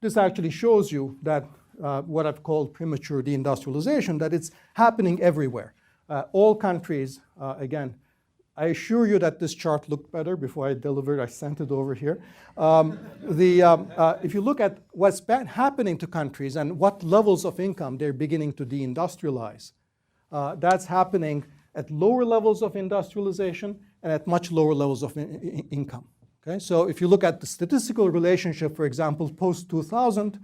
this actually shows you that what I've called premature deindustrialization, that it's happening everywhere. All countries, again, I assure you that this chart looked better before I delivered. I sent it over here. If you look at what's happening to countries and what levels of income they're beginning to deindustrialize, that's happening at lower levels of industrialization and at much lower levels of income. Okay? So if you look at the statistical relationship, for example, post-2000,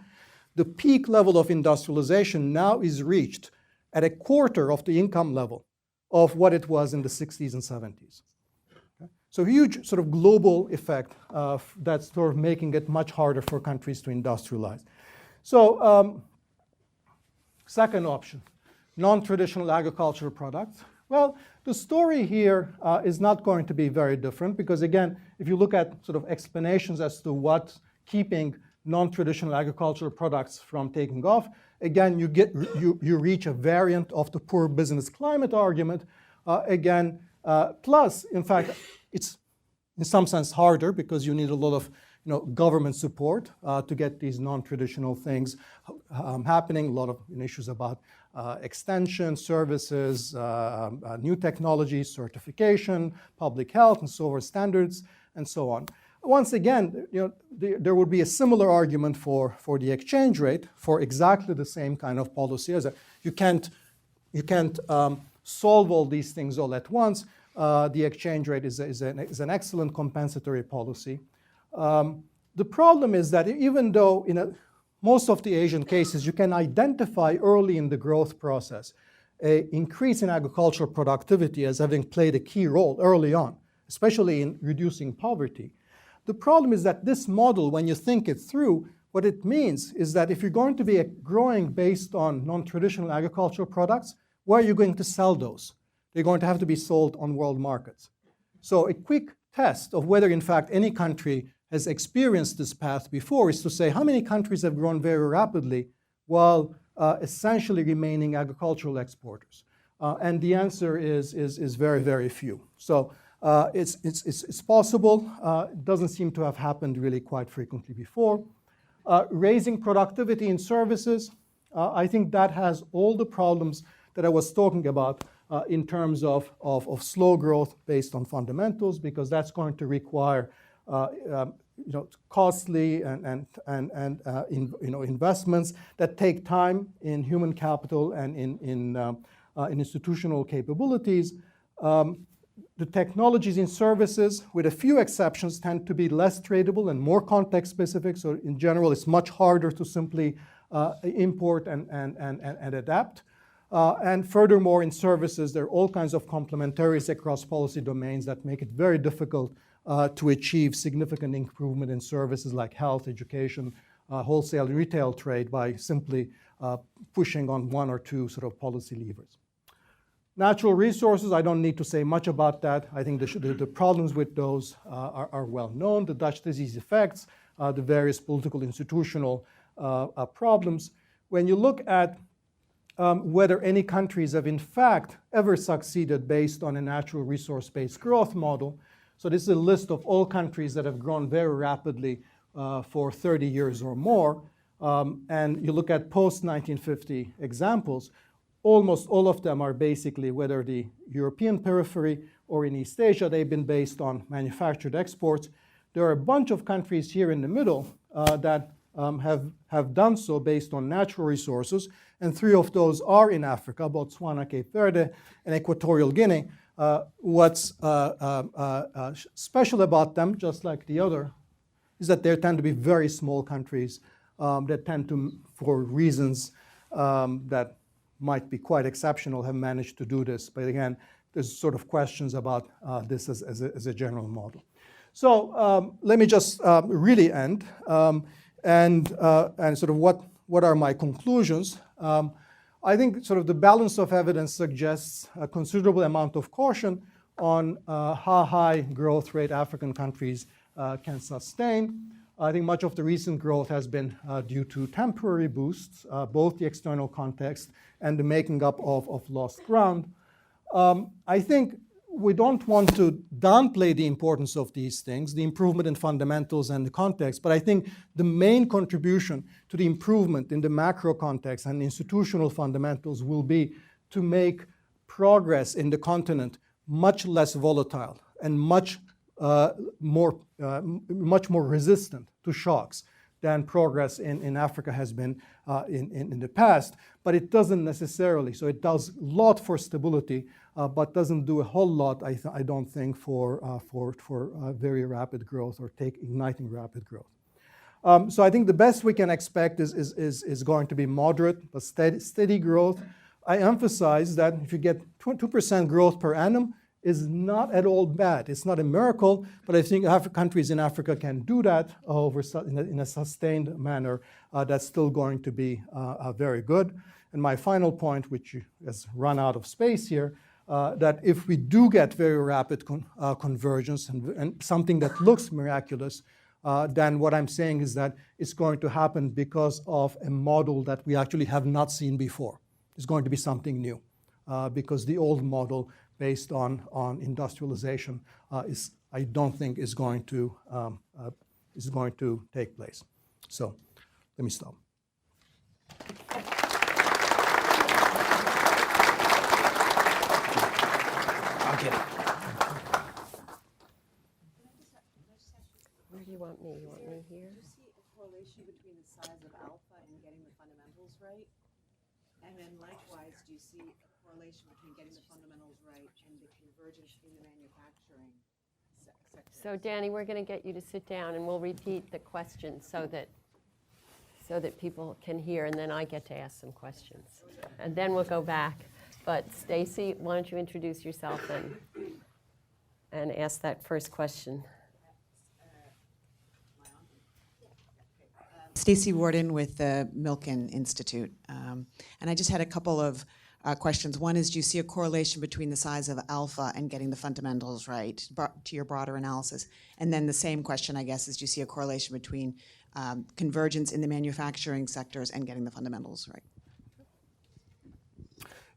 the peak level of industrialization now is reached at a quarter of the income level of what it was in the 60s and 70s. Okay? So huge sort of global effect that's sort of making it much harder for countries to industrialize. So second option, non-traditional agricultural products. Well, the story here is not going to be very different because, again, if you look at sort of explanations as to what's keeping non-traditional agricultural products from taking off, again, you reach a variant of the poor business climate argument. Plus, in fact, it's in some sense harder because you need a lot of government support to get these non-traditional things happening. A lot of issues about extension, services, new technologies, certification, public health, and so forth, standards, and so on. Once again, there would be a similar argument for the exchange rate for exactly the same kind of policy. As you can't solve all these things all at once. The exchange rate is an excellent compensatory policy. The problem is that even though in most of the Asian cases you can identify early in the growth process an increase in agricultural productivity as having played a key role early on, especially in reducing poverty. The problem is that this model, when you think it through, what it means is that if you're going to be growing based on non-traditional agricultural products, where are you going to sell those? They're going to have to be sold on world markets. So a quick test of whether, in fact, any country has experienced this path before is to say how many countries have grown very rapidly while essentially remaining agricultural exporters. And the answer is very, very few. So it's possible. It doesn't seem to have happened really quite frequently before. Raising productivity in services, I think that has all the problems that I was talking about in terms of slow growth based on fundamentals, because that's going to require costly and investments that take time in human capital and in institutional capabilities. The technologies in services, with a few exceptions, tend to be less tradable and more context-specific. So in general, it's much harder to simply import and adapt. And furthermore, in services, there are all kinds of complementarities across policy domains that make it very difficult to achieve significant improvement in services like health, education, wholesale and retail trade by simply pushing on one or two sort of policy levers. Natural resources, I don't need to say much about that. I think the problems with those are well known. The Dutch disease effects, the various political institutional problems. When you look at whether any countries have in fact ever succeeded based on a natural resource-based growth model, so this is a list of all countries that have grown very rapidly for 30 years or more, and you look at post-1950 examples, almost all of them are basically, whether the European periphery or in East Asia, they've been based on manufactured exports. There are a bunch of countries here in the middle that have done so based on natural resources, and 3 of those are in Africa, Botswana, Cape Verde, and Equatorial Guinea. What's special about them, just like the other, is that they tend to be very small countries that tend to, for reasons that might be quite exceptional, have managed to do this. But again, there's sort of questions about this as a general model. So let me just really end and sort of what are my conclusions. I think sort of the balance of evidence suggests a considerable amount of caution on how high growth rate African countries can sustain. I think much of the recent growth has been due to temporary boosts, both the external context and the making up of lost ground. I think we don't want to downplay the importance of these things, the improvement in fundamentals and the context, but I think the main contribution to the improvement in the macro context and institutional fundamentals will be to make progress in the continent much less volatile and much more resistant to shocks than progress in Africa has been in the past. But it doesn't necessarily. So it does a lot for stability, but doesn't do a whole lot, I don't think, for very rapid growth or igniting rapid growth. So I think the best we can expect is going to be moderate but steady growth. I emphasize that if you get 2% growth per annum, is not at all bad. It's not a miracle, but I think countries in Africa can do that in a sustained manner. That's still going to be very good. And my final point, which has run out of space here, that if we do get very rapid convergence and something that looks miraculous, then what I'm saying is that it's going to happen because of a model that we actually have not seen before. It's going to be something new, because the old model based on industrialization I don't think is going to take place. So let me stop. I'll get it. Where do you want me? You want me here? Do you see a correlation between the size of alpha and getting the fundamentals right? And then likewise, do you see a correlation between getting the fundamentals right and the convergence in the manufacturing sector? So Dani, we're going to get you to sit down and we'll repeat the questions so that people can hear, and then I get to ask some questions. And then we'll go back. But Stacy, why don't you introduce yourself and ask that first question. Stacy Warden with the Milken Institute. And I just had a couple of questions. One is, do you see a correlation between the size of alpha and getting the fundamentals right, to your broader analysis? And then the same question, I guess, is, do you see a correlation between convergence in the manufacturing sectors and getting the fundamentals right?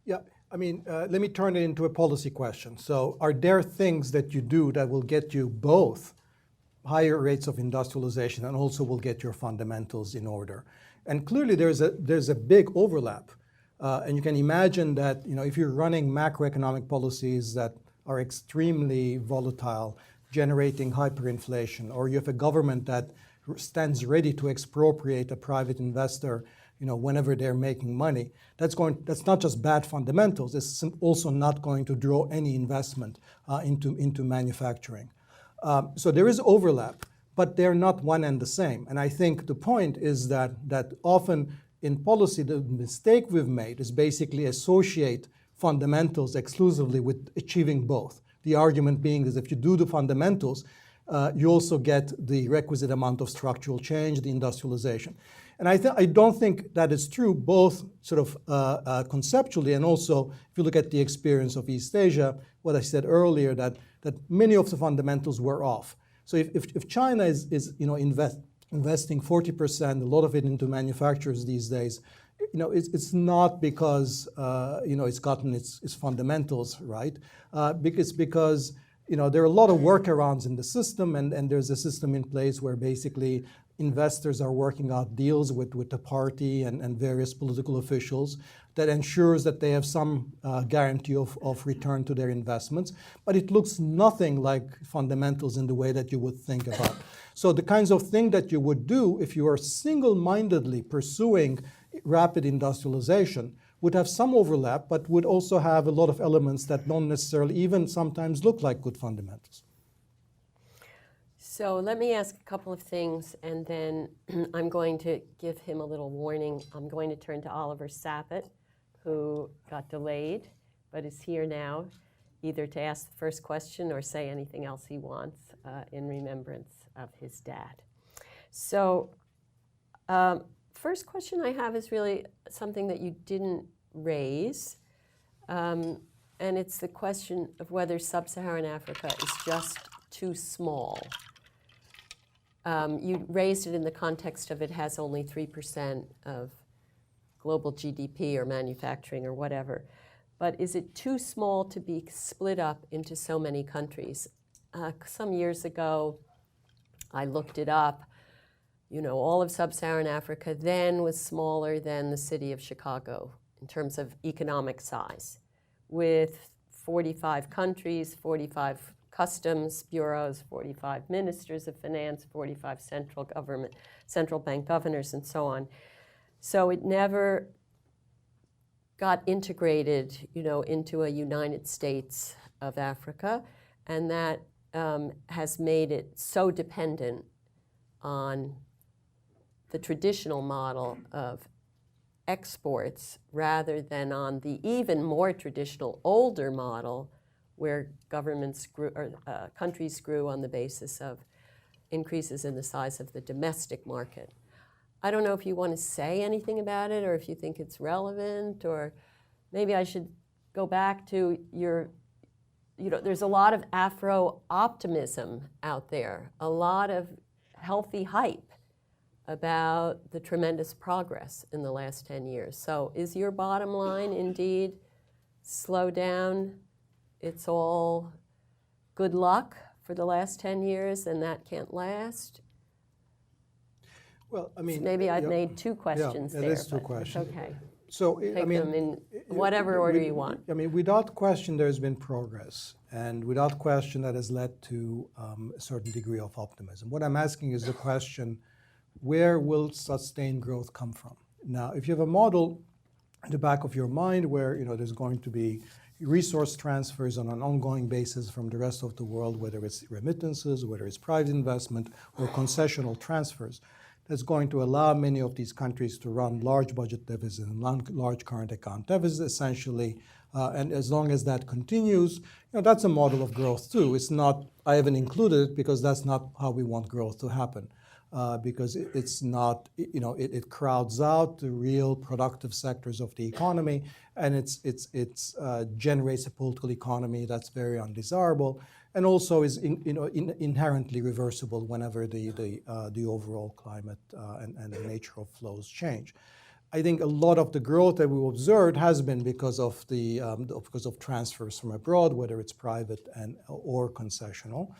Yeah, I mean, let me turn it into a policy question. So are there things that you do that will get you both higher rates of industrialization and also will get your fundamentals in order? And clearly there's a big overlap. And you can imagine that, if you're running macroeconomic policies that are extremely volatile, generating hyperinflation, or you have a government that stands ready to expropriate a private investor, whenever they're making money, that's not just bad fundamentals. It's also not going to draw any investment into manufacturing. So there is overlap, but they're not one and the same. And I think the point is that often in policy, the mistake we've made is basically associate fundamentals exclusively with achieving both. The argument being is if you do the fundamentals, you also get the requisite amount of structural change, the industrialization. And I don't think that is true, both sort of conceptually and also if you look at the experience of East Asia, what I said earlier, that many of the fundamentals were off. So if China is investing 40%, a lot of it into manufacturers these days, it's not because it's gotten its fundamentals right, because there are a lot of workarounds in the system, and there's a system in place where basically investors are working out deals with the party and various political officials that ensures that they have some guarantee of return to their investments. But it looks nothing like fundamentals in the way that you would think about. So the kinds of thing that you would do if you are single-mindedly pursuing rapid industrialization would have some overlap, but would also have a lot of elements that don't necessarily even sometimes look like good fundamentals. So let me ask a couple of things, and then I'm going to give him a little warning. I'm going to turn to Oliver Sabot, who got delayed, but is here now, either to ask the first question or say anything else he wants in remembrance of his dad. So first question I have is really something that you didn't raise, and it's the question of whether sub-Saharan Africa is just too small. You raised it in the context of it has only 3% of global GDP or manufacturing or whatever. but is it too small to be split up into so many countries? Some years ago, I looked it up. You know, all of sub-Saharan Africa then was smaller than the city of Chicago in terms of economic size, with 45 countries, 45 customs bureaus, 45 ministers of finance, 45 central bank governors, and so on. So it never got integrated, you know, into a United States of Africa, and that has made it so dependent on the traditional model of exports rather than on the even more traditional older model where governments grew, or countries grew on the basis of increases in the size of the domestic market. I don't know if you want to say anything about it or if you think it's relevant, or maybe I should go back to your, you know, there's a lot of Afro-optimism out there, a lot of healthy hype about the tremendous progress in the last 10 years. So is your bottom line indeed slow down? It's all good luck for the last 10 years and that can't last? Well, I mean, So maybe I've made two questions there. It is two but questions. It's okay. So, Take I mean, them in whatever order you want. I mean, without question, there's been progress, and without question, that has led to a certain degree of optimism. What I'm asking is the question: where will sustained growth come from? Now, if you have a model in the back of your mind where, you know, there's going to be resource transfers on an ongoing basis from the rest of the world, whether it's remittances, whether it's private investment, or concessional transfers, that's going to allow many of these countries to run large budget deficits and large current account deficits, essentially. And as long as that continues, you know, that's a model of growth too. It's not, I haven't included it because that's not how we want growth to happen. Because it's not, you know, it crowds out the real productive sectors of the economy, and it generates a political economy that's very undesirable, and also is inherently reversible whenever the overall climate and the nature of flows change. I think a lot of the growth that we've observed has been because of transfers from abroad, whether it's private or concessional.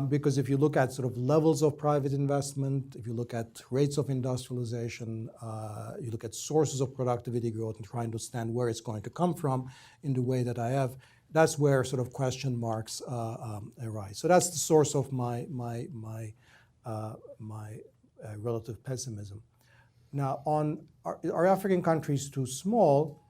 Because if you look at sort of levels of private investment, if you look at rates of industrialization, you look at sources of productivity growth and try to understand where it's going to come from in the way that I have, that's where sort of question marks arise. So that's the source of my relative pessimism. Now, are African countries too small?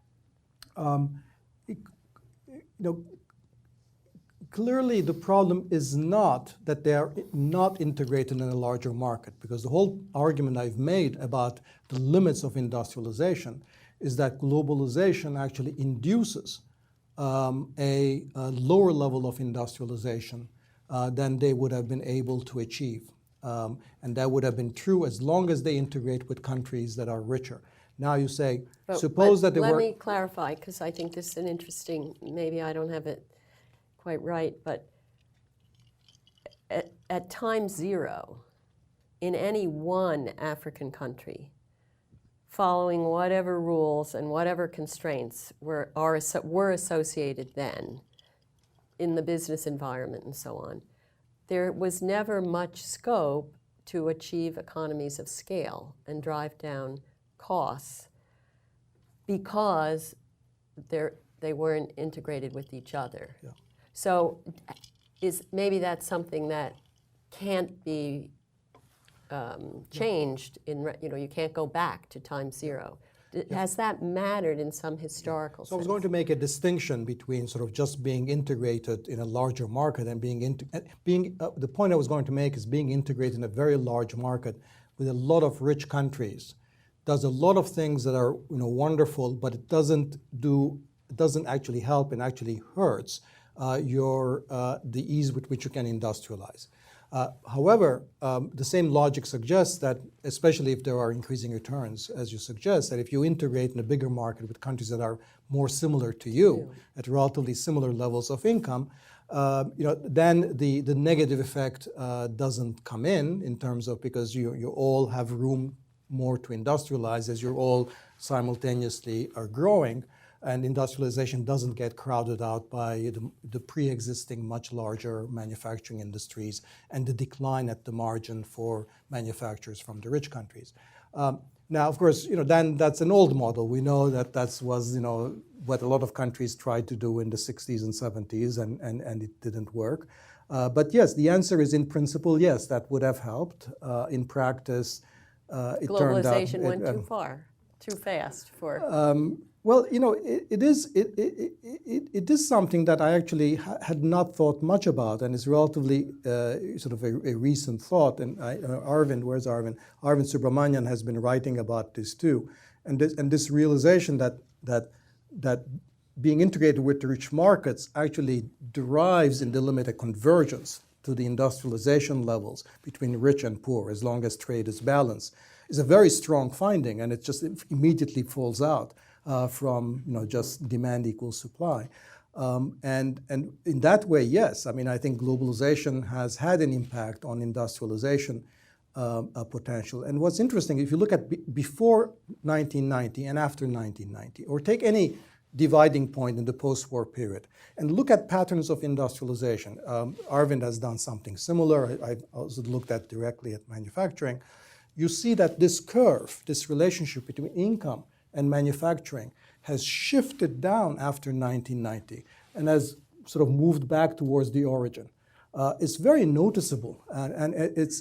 Clearly, the problem is not that they are not integrated in a larger market, because the whole argument I've made about the limits of industrialization is that globalization actually induces a lower level of industrialization than they would have been able to achieve. And that would have been true as long as they integrate with countries that are richer. Now you say, suppose that they were... Let me clarify, because I think this is an interesting, maybe I don't have it quite right, but at time zero, in any one African country, following whatever rules and whatever constraints were associated then in the business environment and so on, there was never much scope to achieve economies of scale and drive down costs because they weren't integrated with each other. Yeah. So maybe that's something that can't be changed you can't go back to time zero. Has that mattered in some historical sense? So I was going to make a distinction between sort of just being integrated in a larger market and the point I was going to make is being integrated in a very large market with a lot of rich countries does a lot of things that are wonderful, but it doesn't actually help and actually hurts the ease with which you can industrialize. However, the same logic suggests that, especially if there are increasing returns, as you suggest, that if you integrate in a bigger market with countries that are more similar to you at relatively similar levels of income, then the negative effect doesn't come in terms of, because you all have room more to industrialize as you're all simultaneously are growing. and industrialization doesn't get crowded out by the pre-existing much larger manufacturing industries and the decline at the margin for manufacturers from the rich countries. Now, of course, then that's an old model. We know that was what a lot of countries tried to do in the 60s and 70s, and it didn't work. But yes, the answer is in principle, yes, that would have helped. In practice, it turned out... Globalization went too far, too fast for... Well, it is something that I actually had not thought much about, and it's relatively sort of a recent thought. And Arvind, where's Arvind? Arvind Subramanian has been writing about this too, and this realization that being integrated with the rich markets actually derives in the limit a convergence to the industrialization levels between rich and poor, as long as trade is balanced, is a very strong finding, and it just immediately falls out from just demand equals supply. And in that way, yes, I mean, I think globalization has had an impact on industrialization potential. And what's interesting, if you look at before 1990 and after 1990, or take any dividing point in the post-war period, and look at patterns of industrialization. Arvind has done something similar. I've also looked at directly at manufacturing. You see that this curve, this relationship between income and manufacturing, has shifted down after 1990 and has sort of moved back towards the origin. It's very noticeable, and it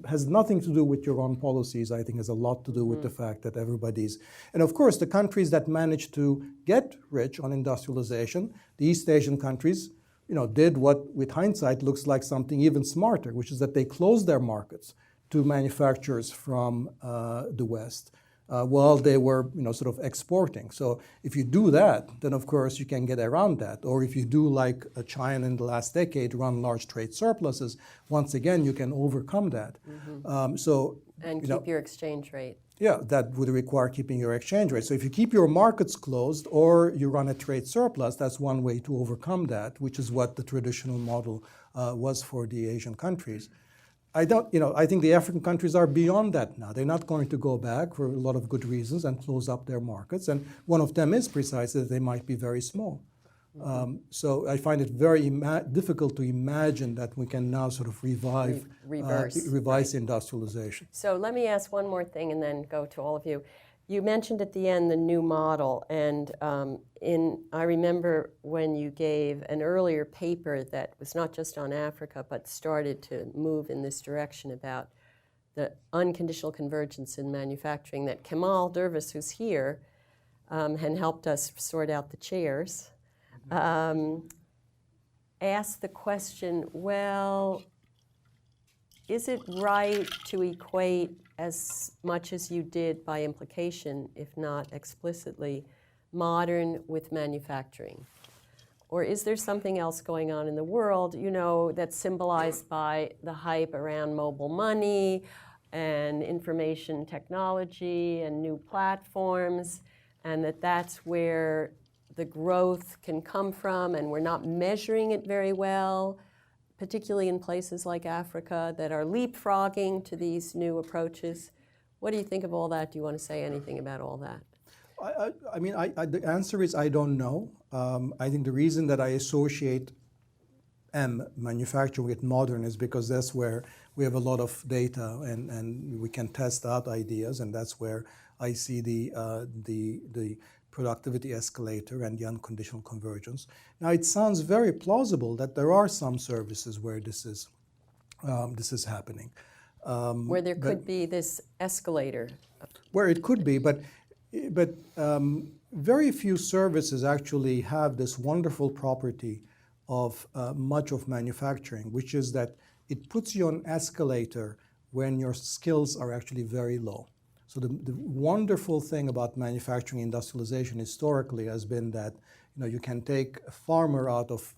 has nothing to do with your own policies. I think it has a lot to do with the fact that everybody's... And of course, the countries that managed to get rich on industrialization, the East Asian countries, did what, with hindsight, looks like something even smarter, which is that they closed their markets to manufacturers from the West. While they were, sort of exporting. So if you do that, then of course you can get around that. Or if you do like China in the last decade, run large trade surpluses, once again you can overcome that. And keep your exchange rate. Yeah, that would require keeping your exchange rate. So if you keep your markets closed or you run a trade surplus, that's one way to overcome that, which is what the traditional model was for the Asian countries. I think the African countries are beyond that now. They're not going to go back for a lot of good reasons and close up their markets. And one of them is precisely that they might be very small. So I find it very difficult to imagine that we can now sort of revise industrialization. So let me ask one more thing and then go to all of you. You mentioned at the end the new model, and I remember when you gave an earlier paper that was not just on Africa, but started to move in this direction about the unconditional convergence in manufacturing, that Kemal Dervis, who's here, and helped us sort out the chairs, asked the question, well, is it right to equate as much as you did by implication, if not explicitly, modern with manufacturing? Or is there something else going on in the world, that's symbolized by the hype around mobile money and information technology and new platforms, and that's where the growth can come from, and we're not measuring it very well, particularly in places like Africa that are leapfrogging to these new approaches? What do you think of all that? Do you want to say anything about all that? The answer is I don't know. I think the reason that I associate manufacturing with modern is because that's where we have a lot of data and we can test out ideas, and that's where I see the productivity escalator and the unconditional convergence. Now, it sounds very plausible that there are some services where this is happening. Where there could be this escalator. Where it could be, but very few services actually have this wonderful property of much of manufacturing, which is that it puts you on escalator when your skills are actually very low. So the wonderful thing about manufacturing industrialization historically has been that you can take a farmer out of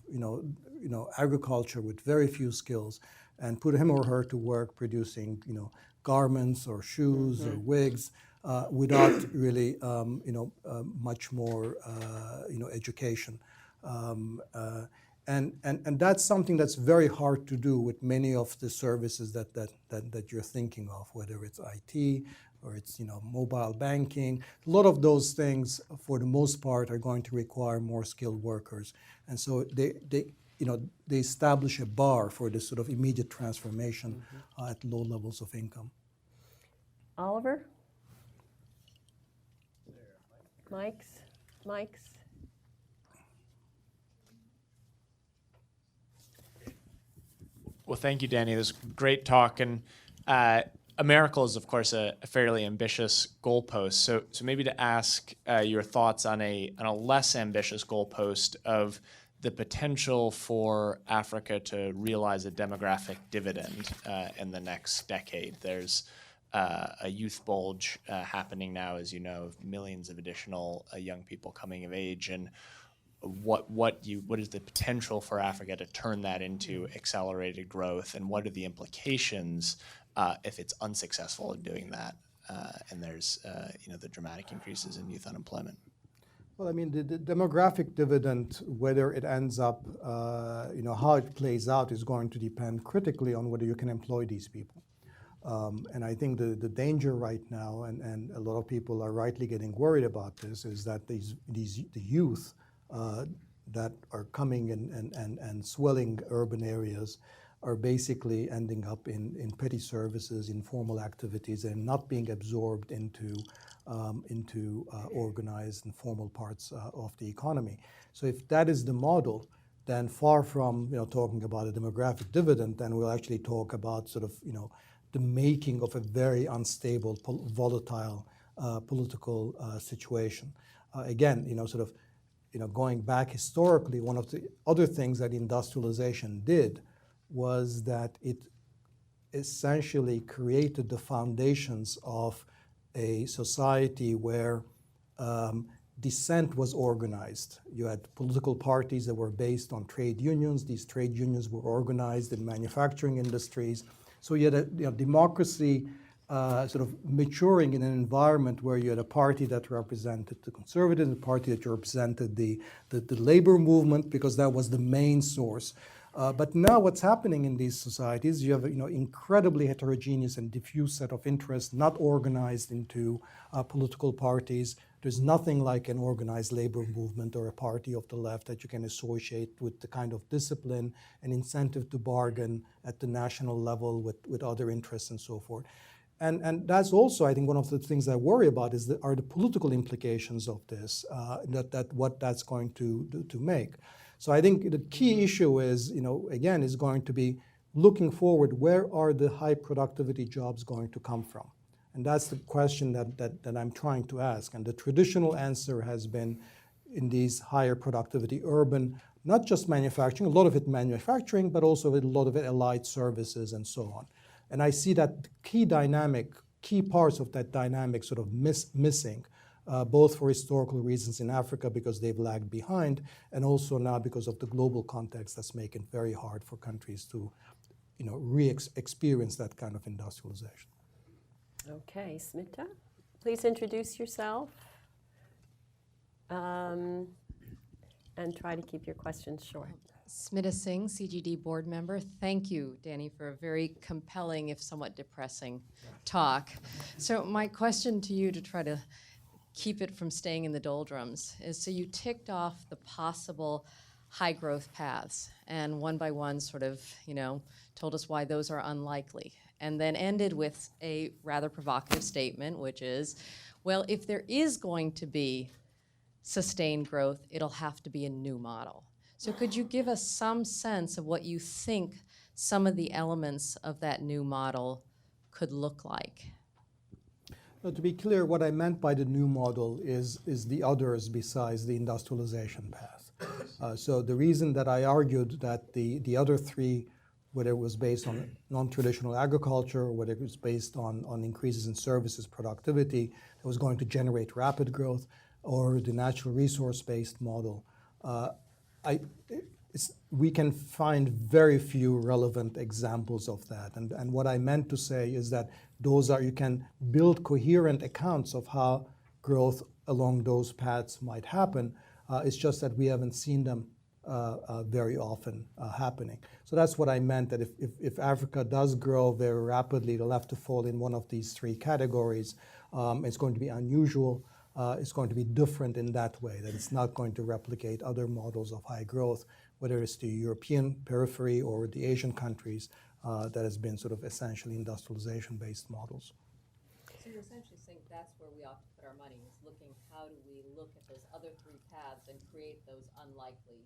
agriculture with very few skills and put him or her to work producing garments or shoes or wigs without really much more education. And that's something that's very hard to do with many of the services that you're thinking of, whether it's IT, or it's mobile banking. A lot of those things, for the most part, are going to require more skilled workers, and so they establish a bar for this sort of immediate transformation at low levels of income. Oliver? Mike's? Well, thank you, Dani. This was a great talk. And a miracle is, of course, a fairly ambitious goalpost. So maybe to ask your thoughts on a less ambitious goalpost of the potential for Africa to realize a demographic dividend in the next decade. There's a youth bulge happening now, as you know, of millions of additional young people coming of age, and what is the potential for Africa to turn that into accelerated growth, and what are the implications if it's unsuccessful in doing that, and there's the dramatic increases in youth unemployment? Well, I mean, the demographic dividend, whether it ends up, how it plays out, is going to depend critically on whether you can employ these people. And I think the danger right now, and a lot of people are rightly getting worried about this, is that the youth that are coming and swelling urban areas are basically ending up in petty services, informal activities, and not being absorbed into organized and formal parts of the economy. So if that is the model, then far from talking about a demographic dividend, then we'll actually talk about sort of the making of a very unstable, volatile political situation. Again, going back historically, one of the other things that industrialization did was that it essentially created the foundations of a society where dissent was organized. You had political parties that were based on trade unions. These trade unions were organized in manufacturing industries. So you had a democracy sort of maturing in an environment where you had a party that represented the conservatives, a party that represented the labor movement, because that was the main source. But now what's happening in these societies, you have incredibly heterogeneous and diffuse set of interests, not organized into political parties. There's nothing like an organized labor movement or a party of the left that you can associate with the kind of discipline and incentive to bargain at the national level with other interests and so forth. And that's also, I think, one of the things I worry about are the political implications of this, what that's going to make. So I think the key issue is, again, is going to be looking forward, where are the high productivity jobs going to come from? And that's the question that I'm trying to ask. And the traditional answer has been in these higher productivity urban, not just manufacturing, a lot of it manufacturing, but also a lot of it allied services and so on. And I see that key parts of that dynamic sort of missing, both for historical reasons in Africa because they've lagged behind, and also now because of the global context that's making it very hard for countries to re-experience that kind of industrialization. Okay, Smita, please introduce yourself and try to keep your questions short. Smita Singh, CGD board member. Thank you, Dani, for a very compelling, if somewhat depressing, talk. So my question to you, to try to keep it from staying in the doldrums, is so you ticked off the possible high growth paths, and one by one sort of, told us why those are unlikely, and then ended with a rather provocative statement, which is, well, if there is going to be sustained growth, it'll have to be a new model. So could you give us some sense of what you think some of the elements of that new model could look like? Now, to be clear, what I meant by the new model is the others besides the industrialization path. So the reason that I argued that the other three, whether it was based on non-traditional agriculture, or whether it was based on increases in services productivity that was going to generate rapid growth, or the natural resource-based model, we can find very few relevant examples of that. And what I meant to say is that you can build coherent accounts of how growth along those paths might happen. It's just that we haven't seen them very often happening. So that's what I meant, that if Africa does grow very rapidly, it'll have to fall in one of these three categories. It's going to be unusual. It's going to be different in that way, that it's not going to replicate other models of high growth, whether it's the European periphery or the Asian countries that has been sort of essentially industrialization-based models. So you're essentially saying that's where we ought to put our money, is looking how do we look at those other three paths and create those unlikely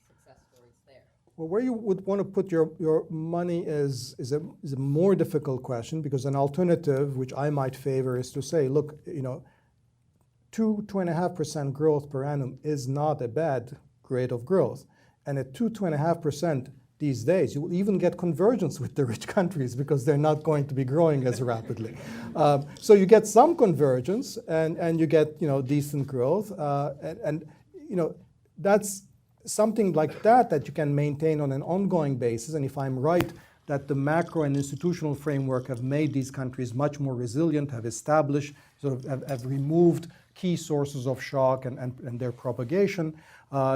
success stories there. Well, where you would want to put your money is a more difficult question, because an alternative, which I might favor, is to say, look, 2.5% growth per annum is not a bad rate of growth. And at 2.5% these days, you will even get convergence with the rich countries because they're not going to be growing as rapidly. So you get some convergence, and you get decent growth, and that's something like that you can maintain on an ongoing basis. And if I'm right that the macro and institutional framework have made these countries much more resilient, have established, have removed key sources of shock and their propagation,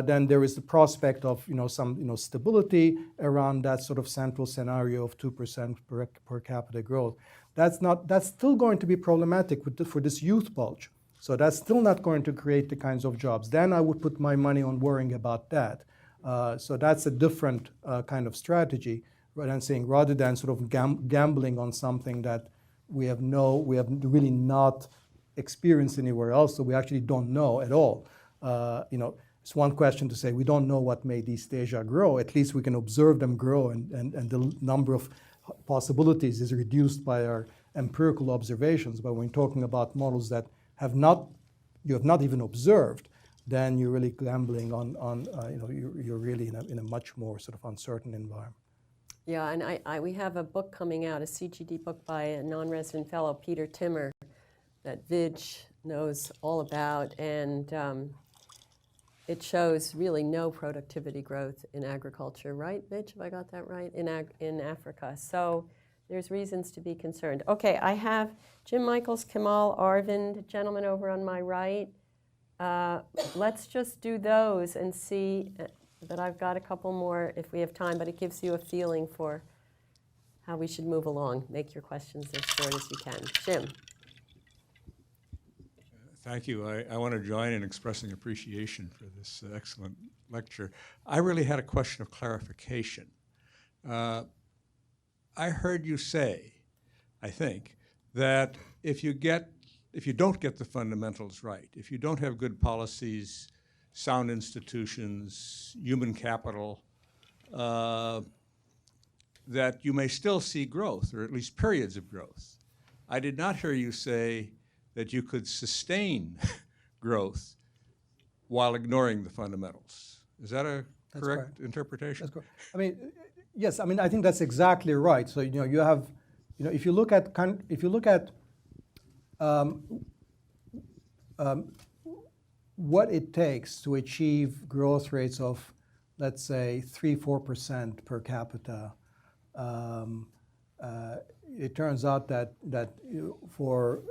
then there is the prospect of some stability around that sort of central scenario of 2% per capita growth. That's still going to be problematic for this youth bulge. So that's still not going to create the kinds of jobs. Then I would put my money on worrying about that. So that's a different kind of strategy, rather than sort of gambling on something that we have really not experienced anywhere else, so we actually don't know at all. It's one question to say we don't know what made East Asia grow. At least we can observe them grow, and the number of possibilities is reduced by our empirical observations. But when talking about models that you have not even observed, then you're really gambling on you're really in a much more sort of uncertain environment. Yeah, and we have a book coming out, a CGD book by a non-resident fellow, Peter Timmer, that Vidge knows all about, and it shows really no productivity growth in agriculture, right, Vidge? Have I got that right? In Africa. So there's reasons to be concerned. Okay, I have Jim Michaels, Kemal, Arvind, gentleman over on my right. Let's just do those and see that I've got a couple more if we have time, but it gives you a feeling for how we should move along. Make your questions as short as you can. Jim. Thank you. I want to join in expressing appreciation for this excellent lecture. I really had a question of clarification. I heard you say, I think, that if you don't get the fundamentals right, if you don't have good policies, sound institutions, human capital, that you may still see growth, or at least periods of growth. I did not hear you say that you could sustain growth while ignoring the fundamentals. Is that a correct interpretation? That's correct. I mean, yes. I mean, I think that's exactly right. So you have, if you look at what it takes to achieve growth rates of, let's say, 3-4% per capita, it turns out that for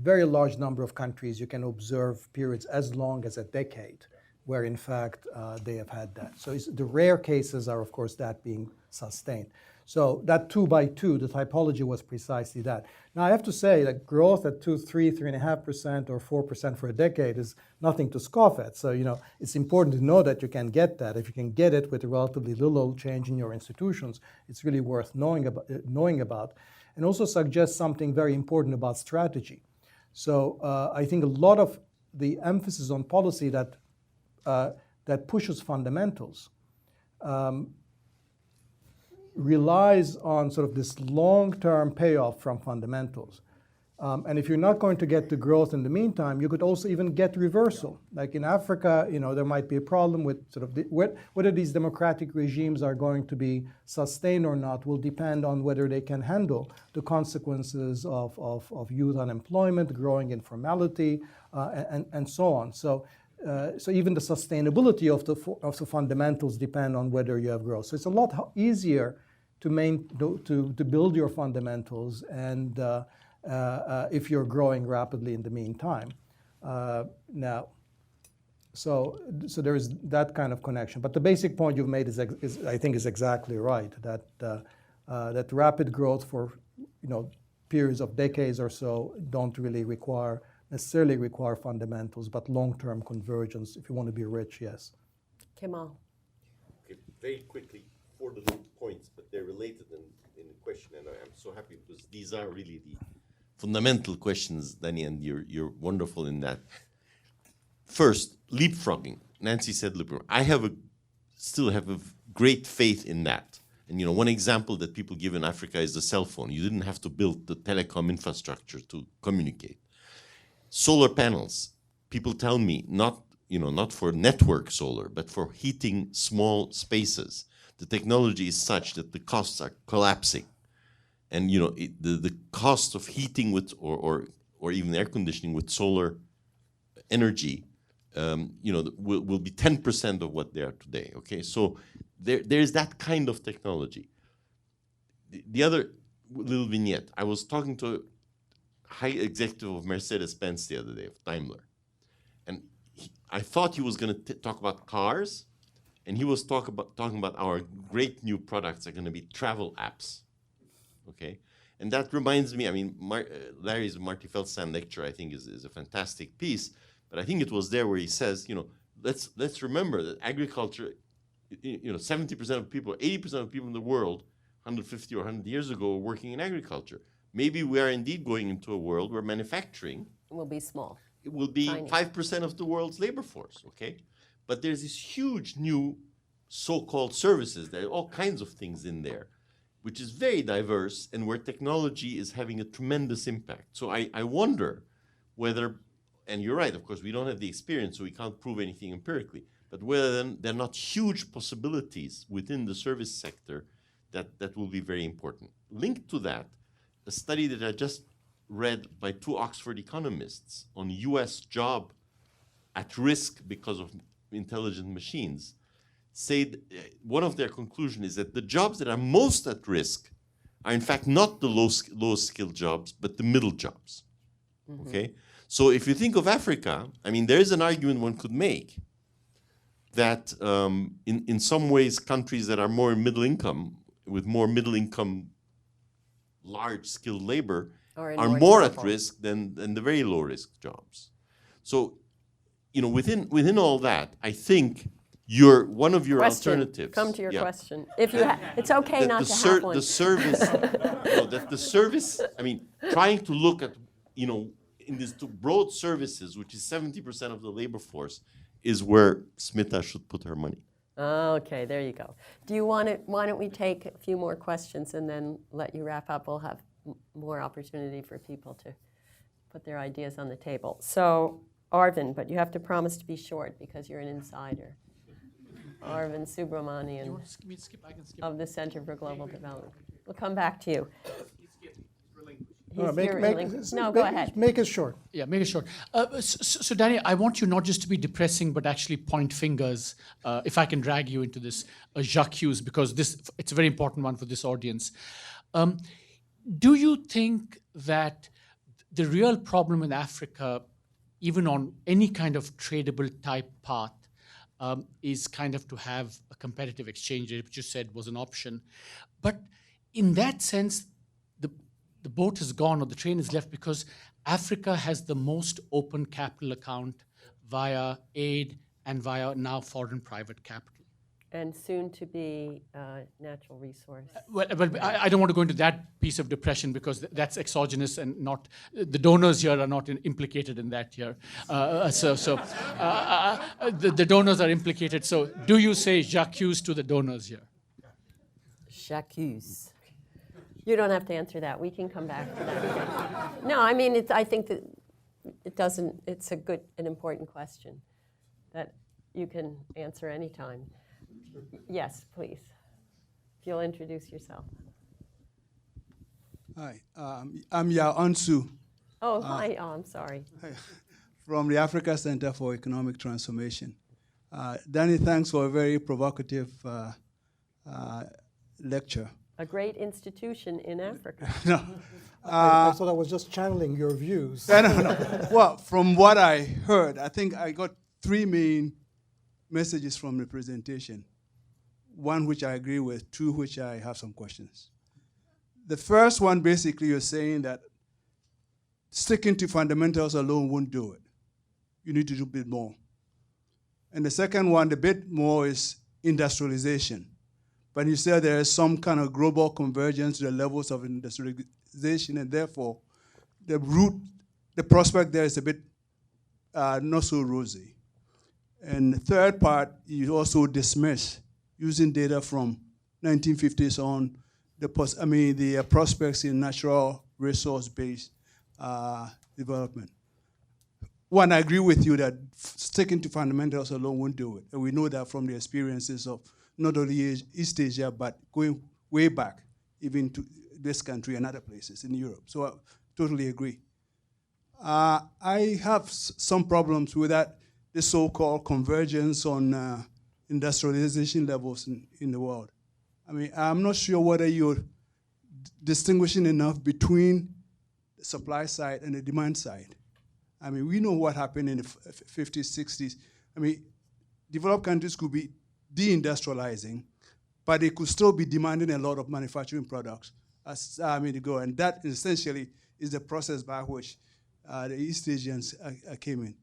very large number of countries, you can observe periods as long as a decade where, in fact, they have had that. So the rare cases are, of course, that being sustained. So that 2 by 2, the typology was precisely that. Now, I have to say that growth at 3.5%, or 4% for a decade is nothing to scoff at. So, it's important to know that you can get that. If you can get it with a relatively little change in your institutions, it's really worth knowing about. And also suggests something very important about strategy. So I think a lot of the emphasis on policy that pushes fundamentals relies on sort of this long-term payoff from fundamentals. And if you're not going to get the growth in the meantime, you could also even get reversal. Like in Africa, there might be a problem with sort of whether these democratic regimes are going to be sustained or not will depend on whether they can handle the consequences of youth unemployment, growing informality, and so on. So even the sustainability of the fundamentals depend on whether you have growth. So it's a lot easier to build your fundamentals and if you're growing rapidly in the meantime. Now, So there is that kind of connection. But the basic point you've made is I think is exactly right. That rapid growth for periods of decades or so don't really necessarily require fundamentals, but long-term convergence. If you want to be rich, yes. Kemal. Okay, very quickly, 4 little points, but they're related in the question, and I'm so happy because these are really the fundamental questions, Dani, and you're wonderful in that. First, leapfrogging. Nancy said leapfrogging. I still have a great faith in that. And one example that people give in Africa is the cell phone. You didn't have to build the telecom infrastructure to communicate. Solar panels. People tell me not for network solar, but for heating small spaces. The technology is such that the costs are collapsing. And the cost of heating with or even air conditioning with solar energy will be 10% of what they are today. Okay, so there's that kind of technology. The other little vignette. I was talking to a high executive of Mercedes-Benz the other day, of Daimler, and I thought he was going to talk about cars, and he was talking about our great new products are going to be travel apps. Okay, and that reminds me. I mean, Larry's Marty Feldstein lecture, I think, is a fantastic piece. But I think it was there where he says, let's remember that agriculture, 70% of people, 80% of people in the world, 150 or 100 years ago, were working in agriculture. Maybe we are indeed going into a world where manufacturing Will be small. it will be Tiny. 5% of the world's labor force, okay? But there's this huge new so-called services. There are all kinds of things in there, which is very diverse and where technology is having a tremendous impact. So I wonder whether, and you're right, of course, we don't have the experience, so we can't prove anything empirically, but whether there are not huge possibilities within the service sector that will be very important. Linked to that, a study that I just read by 2 Oxford economists on US job at risk because of intelligent machines, said one of their conclusions is that the jobs that are most at risk are in fact not the low-skilled jobs, but the middle jobs, okay? So if you think of Africa, I mean, there is an argument one could make that in some ways countries that are more middle income, with more middle income, large skilled labor, are more at risk than the very low risk jobs. So, within all that, I think one of your alternatives. Come to your question. If you it's okay not to have one. The service, that the service, I mean, trying to look at, in these two broad services, which is 70% of the labor force, is where Smita should put her money. Okay, there you go. Why don't we take a few more questions and then let you wrap up? We'll have more opportunity for people to put their ideas on the table. So, Arvind, but you have to promise to be short because you're an insider. Arvind Subramanian of the Center for Global Development. We'll come back to you. No, go ahead. Make it short. Yeah, make it short. So, Dani, I want you not just to be depressing, but actually point fingers, if I can drag you into this, j'accuse, because it's a very important one for this audience. Do you think that the real problem in Africa, even on any kind of tradable type path, is kind of to have a competitive exchange rate, which you said was an option. But in that sense, the boat has gone or the train is left because Africa has the most open capital account via aid and via now foreign private capital. And soon to be natural resource. Well, I don't want to go into that piece of depression because that's exogenous and not, the donors here are not implicated in that here. The donors are implicated. So do you say j'accuse to the donors here? J'accuse. You don't have to answer that. We can come back to that. No, I mean, I think that it's a good and important question that you can answer anytime. Yes, please. If you'll introduce yourself. Hi, I'm Yao Ansu Oh, hi. Oh, I'm sorry. from the Africa Center for Economic Transformation. Dani, thanks for a very provocative lecture. A great institution in Africa. I thought I was just channeling your views. No. Well, from what I heard, I think I got three main messages from the presentation. One which I agree with, two which I have some questions. The first one, basically, you're saying that sticking to fundamentals alone won't do it. You need to do a bit more. And the second one, the bit more, is industrialization. But you said there is some kind of global convergence to the levels of industrialization, and therefore the prospect there is a bit not so rosy. And the third part, you also dismiss, using data from 1950s on, the prospects in natural resource-based development. One, I agree with you that sticking to fundamentals alone won't do it. And we know that from the experiences of not only East Asia, but going way back, even to this country and other places in Europe. So I totally agree. I have some problems with that, the so-called convergence on industrialization levels in the world. I mean, I'm not sure whether you're distinguishing enough between the supply side and the demand side. I mean, we know what happened in the 50s, 60s. I mean, developed countries could be deindustrializing, but they could still be demanding a lot of manufacturing products as to go. And that essentially is the process by which the East Asians came in.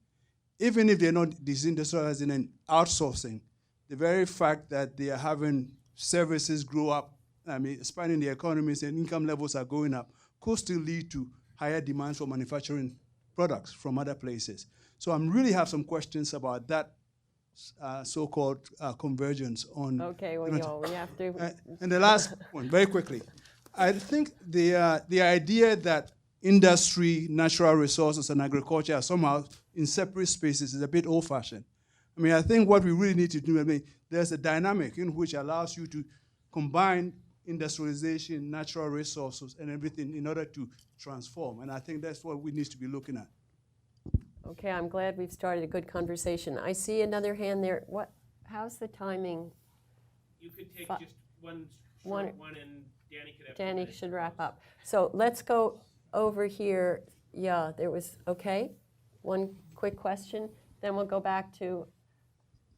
Even if they're not disindustrializing and outsourcing, the very fact that they are having services grow up, expanding the economies and income levels are going up, could still lead to higher demands for manufacturing products from other places. So I really have some questions about that so-called convergence on. Okay, well, we have to. And the last one, very quickly. I think the idea that industry, natural resources, and agriculture are somehow in separate spaces is a bit old-fashioned. I mean, I think what we really need to do, there's a dynamic in which allows you to combine industrialization, natural resources, and everything in order to transform. And I think that's what we need to be looking at. Okay, I'm glad we've started a good conversation. I see another hand there. How's the timing? You could take just one one- short one, and Dani could have. Dani should wrap up. So let's go over here. Yeah, there was, okay, one quick question. Then we'll go back to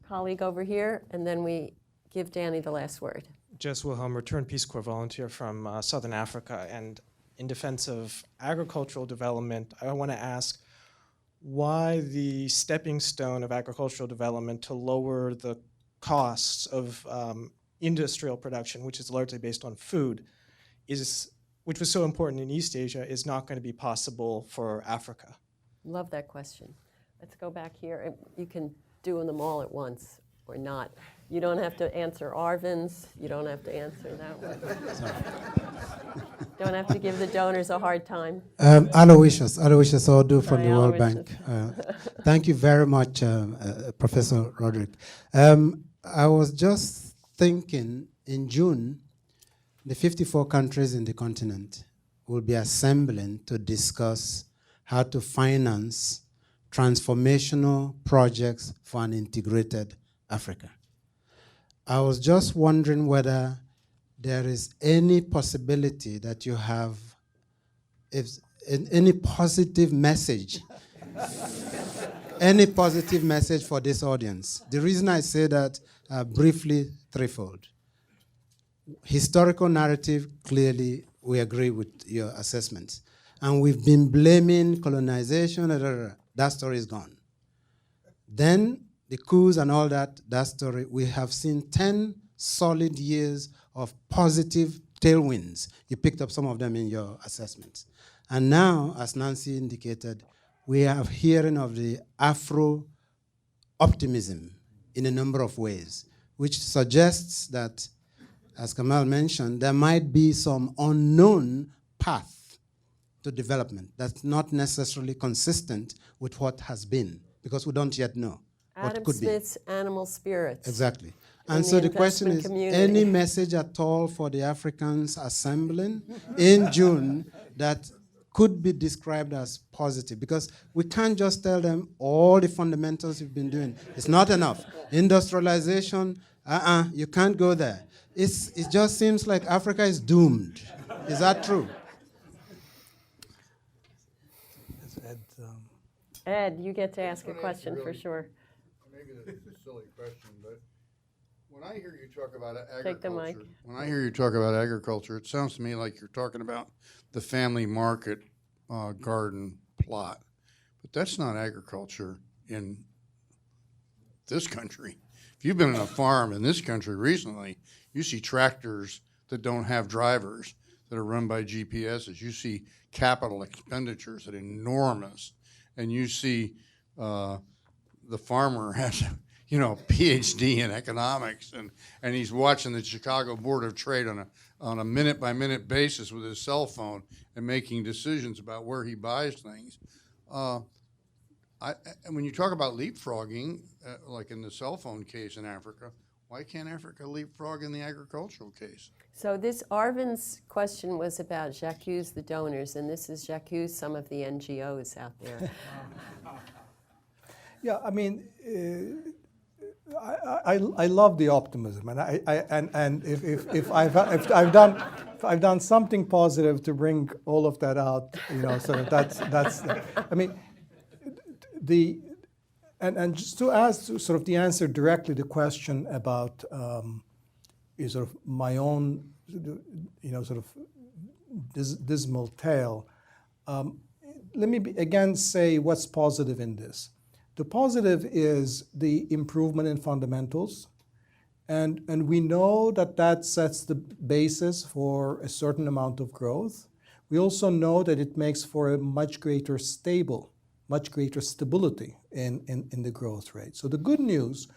colleague over here, and then we give Dani the last word. Jess Wilhelm, returned Peace Corps volunteer from Southern Africa. And in defense of agricultural development, I want to ask why the stepping stone of agricultural development to lower the costs of industrial production, which is largely based on food, which was so important in East Asia, is not going to be possible for Africa. Love that question. Let's go back here. You can do them all at once or not. You don't have to answer Arvin's. You don't have to answer that one. Don't have to give the donors a hard time. Aloysius Odu from Sorry, the World Aloysius. Bank. Thank you very much, Professor Rodrik. I was just thinking in June, the 54 countries in the continent will be assembling to discuss how to finance transformational projects for an integrated Africa. I was just wondering whether there is any possibility that you have any positive message, any positive message for this audience. The reason I say that briefly threefold. Historical narrative, clearly we agree with your assessments. And we've been blaming colonization, that story is gone. Then the coups and all that story, we have seen 10 solid years of positive tailwinds. You picked up some of them in your assessments. And now, as Nancy indicated, we are hearing of the Afro-optimism in a number of ways, which suggests that, as Kamal mentioned, there might be some unknown path to development that's not necessarily consistent with what has been, because we don't yet know what Adam could Smith's Animal Spirits. Exactly. in And so the question investment is, community. any message at all for the Africans assembling in June that could be described as positive? Because we can't just tell them all the fundamentals you've been doing. It's not enough. Industrialization, you can't go there. It just seems like Africa is doomed. Is that true? Ed, you get to ask a question for sure. maybe this is a silly question, but when I hear you talk about Take the mic. agriculture, when I hear you talk about agriculture, it sounds to me like you're talking about the family market garden plot. But that's not agriculture in this country. If you've been in a farm in this country recently, you see tractors that don't have drivers that are run by GPSs. You see capital expenditures that are enormous, and you see the farmer has PhD in economics, and he's watching the Chicago Board of Trade on a minute by minute basis with his cell phone and making decisions about where he buys things. And when you talk about leapfrogging, like in the cell phone case in Africa, why can't Africa leapfrog in the agricultural case? So this Arvin's question was about J'accuse the donors, and this is J'accuse some of the NGOs out there. Yeah, I mean, I love the optimism, and if I've done something positive to bring all of that out, sort of that's I mean, and just to ask sort of the answer directly the question about sort of my own sort of dismal tale. Let me again say what's positive in this. The positive is the improvement in fundamentals, and we know that sets the basis for a certain amount of growth. We also know that it makes for a much greater stability in the growth rate. So the good news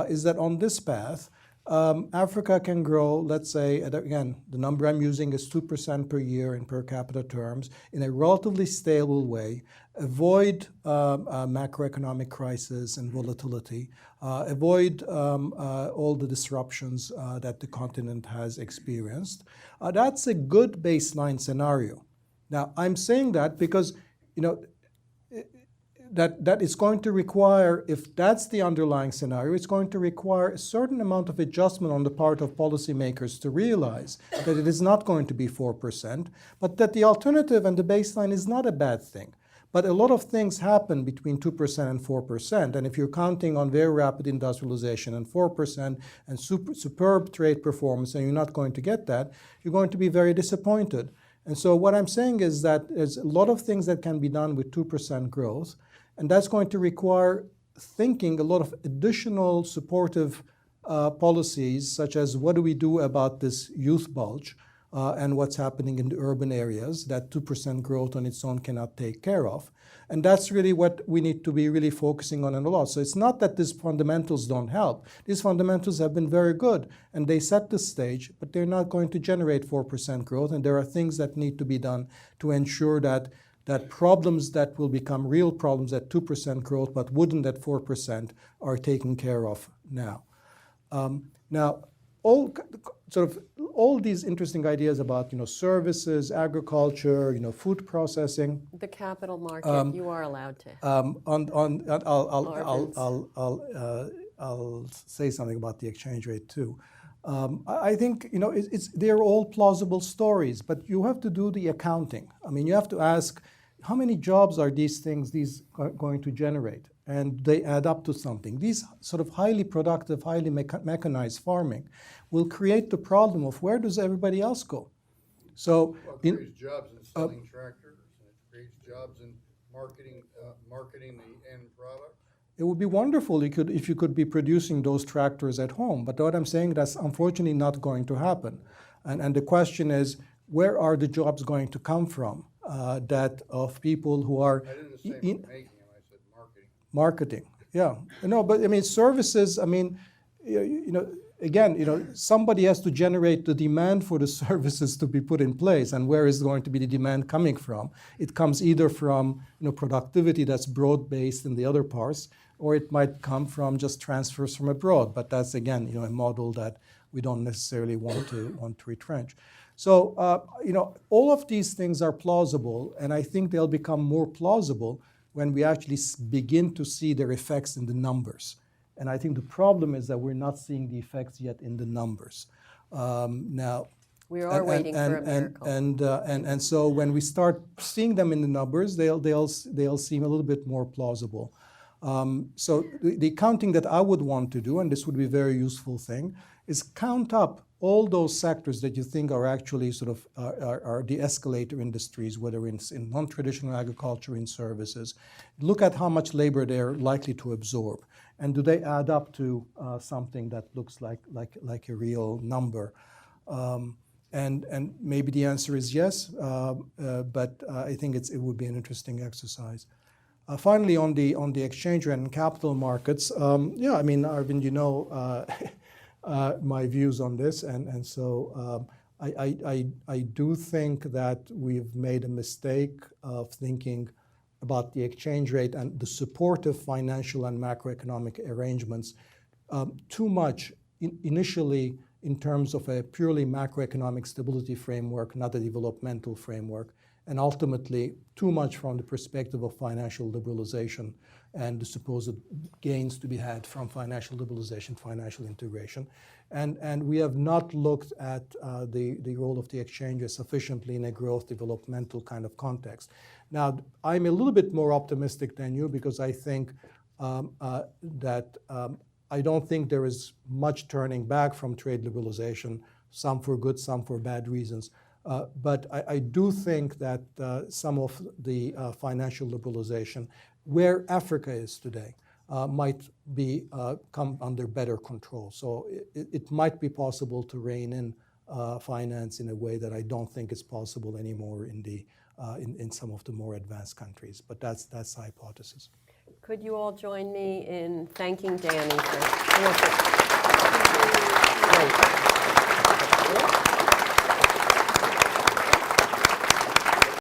is that on this path, Africa can grow, let's say, again, the number I'm using is 2% per year in per capita terms, in a relatively stable way, avoid macroeconomic crisis and volatility, avoid all the disruptions that the continent has experienced. That's a good baseline scenario. Now, I'm saying that because, that is going to require, if that's the underlying scenario, it's going to require a certain amount of adjustment on the part of policymakers to realize that it is not going to be 4%, but that the alternative and the baseline is not a bad thing. But a lot of things happen between 2% and 4%, and if you're counting on very rapid industrialization and 4% and superb trade performance and you're not going to get that, you're going to be very disappointed. And so what I'm saying is that there's a lot of things that can be done with 2% growth, and that's going to require thinking a lot of additional supportive policies, such as what do we do about this youth bulge and what's happening in the urban areas that 2% growth on its own cannot take care of. And that's really what we need to be really focusing on a lot. So it's not that these fundamentals don't help. These fundamentals have been very good, and they set the stage, but they're not going to generate 4% growth, and there are things that need to be done to ensure that problems that will become real problems at 2% growth but wouldn't at 4% are taken care of now. Now, all these interesting ideas about services, agriculture, food processing. The capital market, you are allowed to. I'll say something about the exchange rate too. I think they're all plausible stories, but you have to do the accounting. I mean, you have to ask how many jobs are these going to generate, and they add up to something. These sort of highly productive, highly mechanized farming will create the problem of where does everybody else go? So it creates jobs in selling tractors, and it creates jobs in marketing the end product. It would be wonderful if you could be producing those tractors at home, but what I'm saying, that's unfortunately not going to happen. And the question is, where are the jobs going to come from that of people who are... I didn't say making them, I said marketing. Marketing, yeah. No, but I mean, services, I mean, again, somebody has to generate the demand for the services to be put in place, and where is going to be the demand coming from? It comes either from productivity that's broad-based in the other parts, or it might come from just transfers from abroad. But that's, again, a model that we don't necessarily want to retrench. So, all of these things are plausible, and I think they'll become more plausible when we actually begin to see their effects in the numbers. And I think the problem is that we're not seeing the effects yet in the numbers. Now, we are waiting for a miracle. And so when we start seeing them in the numbers, they'll seem a little bit more plausible. So the counting that I would want to do, and this would be a very useful thing, is count up all those sectors that you think are actually sort of are the escalator industries, whether it's in non-traditional agriculture, in services. Look at how much labor they're likely to absorb, and do they add up to something that looks like a real number? And maybe the answer is yes, but I think it would be an interesting exercise. Finally, on the exchange rate and capital markets, yeah, I mean, Arvind, you know my views on this, and so I do think that we've made a mistake of thinking about the exchange rate and the supportive financial and macroeconomic arrangements too much initially in terms of a purely macroeconomic stability framework, not a developmental framework, and ultimately too much from the perspective of financial liberalization and the supposed gains to be had from financial liberalization, financial integration. And we have not looked at the role of the exchange sufficiently in a growth developmental kind of context. Now, I'm a little bit more optimistic than you because I think that I don't think there is much turning back from trade liberalization, some for good, some for bad reasons. But I do think that some of the financial liberalization, where Africa is today, might be come under better control. So it might be possible to rein in finance in a way that I don't think is possible anymore in some of the more advanced countries. But that's the hypothesis. Could you all join me in thanking Dani for